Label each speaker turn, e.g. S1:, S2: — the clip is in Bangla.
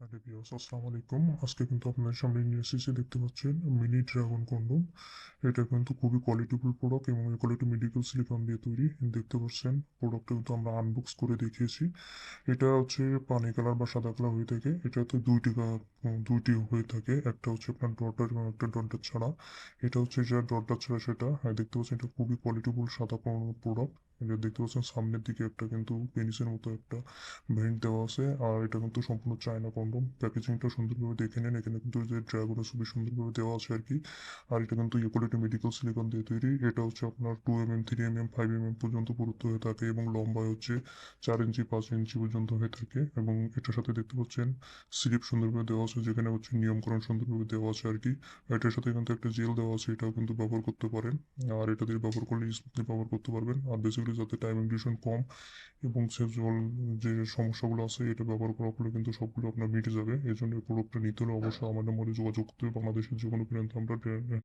S1: আরে ভিউয়ার্স, আসসালামু আলাইকুম। আজকে কিন্তু আপনাদের সামনে নিয়ে এসেছি, দেখতে পাচ্ছেন মিনি ড্রাগন কন্ডম। এটা কিন্তু খুবই কোয়ালিটিফুল প্রোডাক্ট এবং এগুলো একটু মেডিকেল সিলিকন দিয়ে তৈরি। দেখতে পাচ্ছেন প্রোডাক্টটা কিন্তু আমরা আনবক্স করে দেখিয়েছি। এটা হচ্ছে পানি কালার বা সাদা কালার হয়ে থাকে। এটাতে দুইটি হয়ে থাকে, একটা হচ্ছে আপনার ডটার এবং একটা ডটার ছাড়া। এটা হচ্ছে যে ডটার ছাড়া সেটা, হ্যাঁ দেখতে পাচ্ছেন এটা খুবই কোয়ালিটিফুল সাদা প্রোডাক্ট। এটা দেখতে পাচ্ছেন সামনের দিকে একটা কিন্তু পেনিসের মতো একটা ভেন্ট দেওয়া আছে। আর এটা কিন্তু সম্পূর্ণ চায়না কন্ডম। প্যাকেজিংটা সুন্দরভাবে দেখে নেন, এখানে কিন্তু যে ড্রাগনটা খুবই সুন্দরভাবে দেওয়া আছে আর কি। আর এটা কিন্তু ইউকোলিটি মেডিকেল সিলিকন দিয়ে তৈরি। এটা হচ্ছে আপনার 2 mm, 3 mm, 5 mm পর্যন্ত পুরুত্ব হয়ে থাকে এবং লম্বায় হচ্ছে 4 ইঞ্চি 5 ইঞ্চি পর্যন্ত হয়ে থাকে। এবং এটার সাথে দেখতে পাচ্ছেন স্লিপ সুন্দরভাবে দেওয়া আছে, যেখানে হচ্ছে নিয়মকরণ সুন্দরভাবে দেওয়া আছে আর কি। এটার সাথে কিন্তু একটা জেল দেওয়া আছে, এটাও কিন্তু ব্যবহার করতে পারেন। আর এটা দিয়ে ব্যবহার করলে স্মুথলি ব্যবহার করতে পারবেন। আর বেসিক্যালি যাতে টাইমিং ডিউরেশন কম এবং সেক্সুয়াল যে সমস্যাগুলো আছে এটা ব্যবহার করার ফলে কিন্তু সবগুলো আপনার মিটে যাবে। এই জন্য এই প্রোডাক্টটা নিতে হলে অবশ্যই আমাদের মধ্যে যোগাযোগ করতে হবে। বাংলাদেশের যে কোনো প্রান্তে আমরা